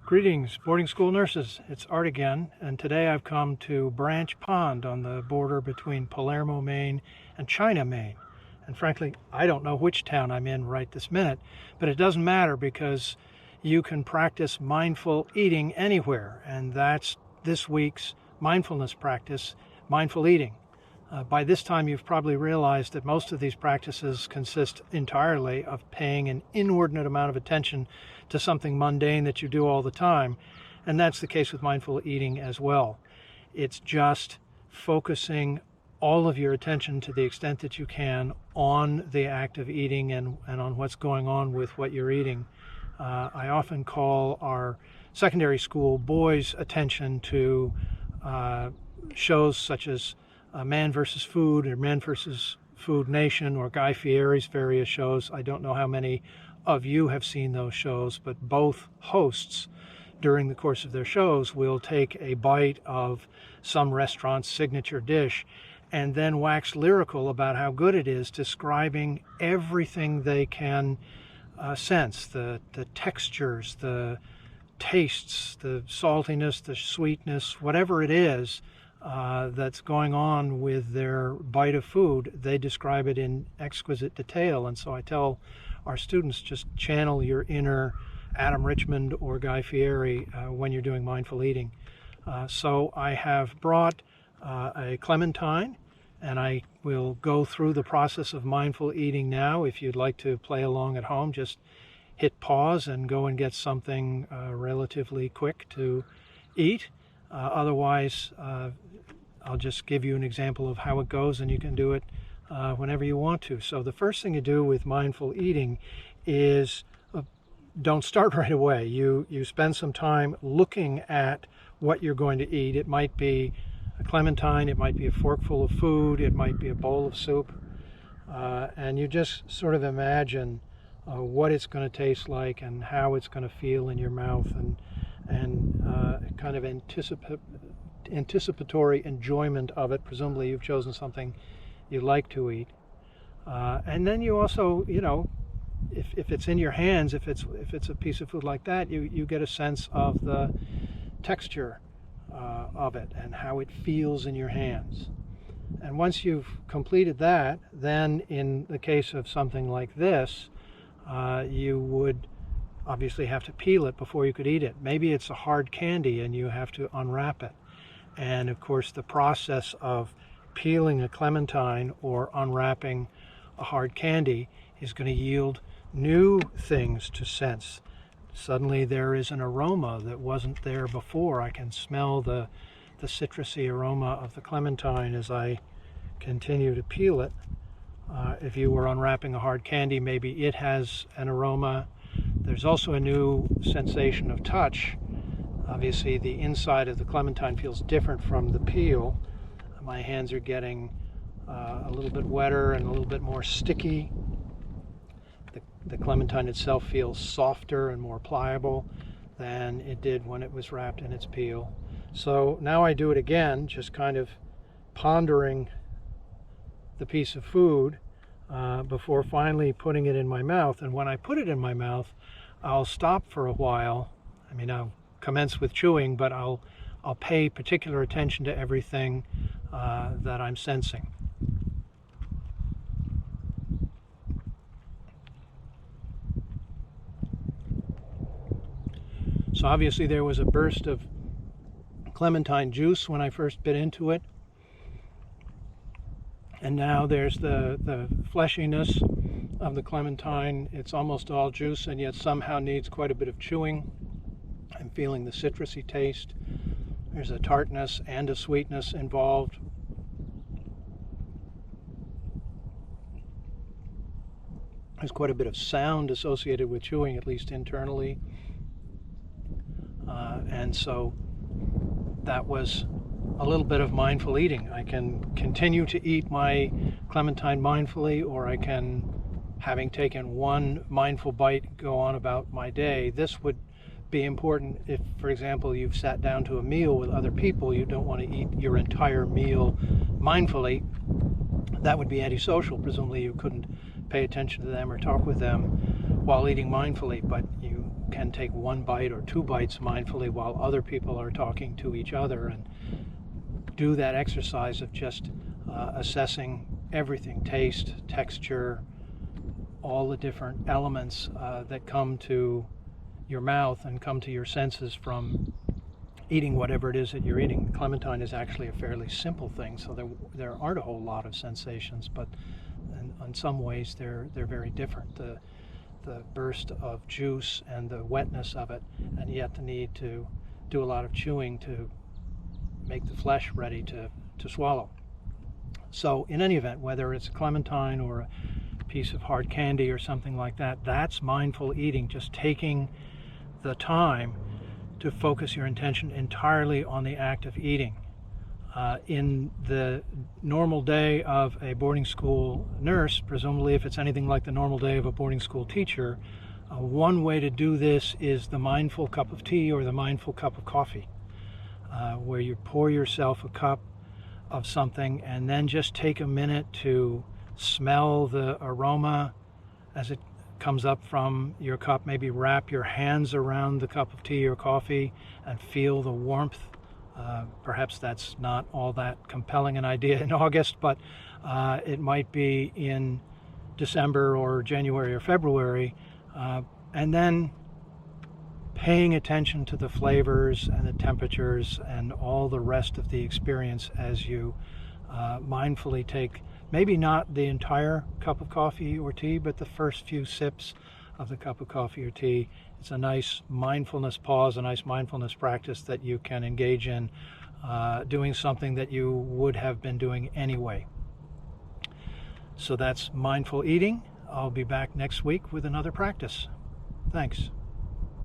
Greetings, boarding school nurses. It's Art again, and today I've come to Branch Pond on the border between Palermo, Maine and China, Maine. And frankly, I don't know which town I'm in right this minute, but it doesn't matter because you can practice mindful eating anywhere, and that's this week's mindfulness practice, mindful eating. By this time, you've probably realized that most of these practices consist entirely of paying an inordinate amount of attention to something mundane that you do all the time, and that's the case with mindful eating as well. It's just focusing all of your attention to the extent that you can on the act of eating and on what's going on with what you're eating. I often call our secondary school boys' attention to shows such as Man vs. Food or Man vs. Food Nation or Guy Fieri's various shows. I don't know how many of you have seen those shows, but both hosts during the course of their shows will take a bite of some restaurant's signature dish and then wax lyrical about how good it is, describing everything they can sense, the textures, the tastes, the saltiness, the sweetness, whatever it is that's going on with their bite of food. They describe it in exquisite detail. And so I tell our students, just channel your inner Adam Richmond or Guy Fieri when you're doing mindful eating. So I have brought a clementine, and I will go through the process of mindful eating now. If you'd like to play along at home, just hit pause and go and get something relatively quick to eat. Otherwise, I'll just give you an example of how it goes, and you can do it whenever you want to. So the first thing to do with mindful eating is don't start right away. You spend some time looking at what you're going to eat. It might be a clementine, it might be a forkful of food, it might be a bowl of soup, and you just sort of imagine what it's going to taste like and how it's going to feel in your mouth, and kind of anticipatory enjoyment of it. Presumably you've chosen something you like to eat, and then you also, if it's in your hands, if it's a piece of food like that, you get a sense of the texture of it and how it feels in your hands. And once you've completed that, then in the case of something like this, you would obviously have to peel it before you could eat it. Maybe it's a hard candy and you have to unwrap it. And of course, the process of peeling a clementine or unwrapping a hard candy is going to yield new things to sense. Suddenly there is an aroma that wasn't there before. I can smell the citrusy aroma of the clementine as I continue to peel it. If you were unwrapping a hard candy, maybe it has an aroma. There's also a new sensation of touch. Obviously, the inside of the clementine feels different from the peel. My hands are getting a little bit wetter and a little bit more sticky. The clementine itself feels softer and more pliable than it did when it was wrapped in its peel. So now I do it again, just kind of pondering the piece of food before finally putting it in my mouth. And when I put it in my mouth, I'll stop for a while. I mean, I'll commence with chewing, but I'll pay particular attention to everything that I'm sensing. So obviously there was a burst of clementine juice when I first bit into it. And now there's the fleshiness of the clementine. It's almost all juice and yet somehow needs quite a bit of chewing. I'm feeling the citrusy taste. There's a tartness and a sweetness involved. There's quite a bit of sound associated with chewing, at least internally. And so that was a little bit of mindful eating. I can continue to eat my clementine mindfully, or I can, having taken one mindful bite, go on about my day. This would be important if, for example, you've sat down to a meal with other people. You don't want to eat your entire meal mindfully. That would be antisocial. Presumably you couldn't pay attention to them or talk with them while eating mindfully, but you can take one bite or two bites mindfully while other people are talking to each other, and do that exercise of just assessing everything: taste, texture, all the different elements that come to your mouth and come to your senses from eating whatever it is that you're eating. Clementine is actually a fairly simple thing, so there aren't a whole lot of sensations, but in some ways they're very different. The burst of juice and the wetness of it, and yet the need to do a lot of chewing to make the flesh ready to swallow. So in any event, whether it's a clementine or a piece of hard candy or something like that, that's mindful eating, just taking the time to focus your intention entirely on the act of eating. In the normal day of a boarding school nurse, presumably if it's anything like the normal day of a boarding school teacher, one way to do this is the mindful cup of tea or the mindful cup of coffee, where you pour yourself a cup of something and then just take a minute to smell the aroma as it comes up from your cup. Maybe wrap your hands around the cup of tea or coffee and feel the warmth. Perhaps that's not all that compelling an idea in August, but it might be in December or January or February. And then paying attention to the flavors and the temperatures and all the rest of the experience as you mindfully take maybe not the entire cup of coffee or tea, but the first few sips of the cup of coffee or tea. It's a nice mindfulness pause, a nice mindfulness practice that you can engage in doing something that you would have been doing anyway. So that's mindful eating. I'll be back next week with another practice. Thanks.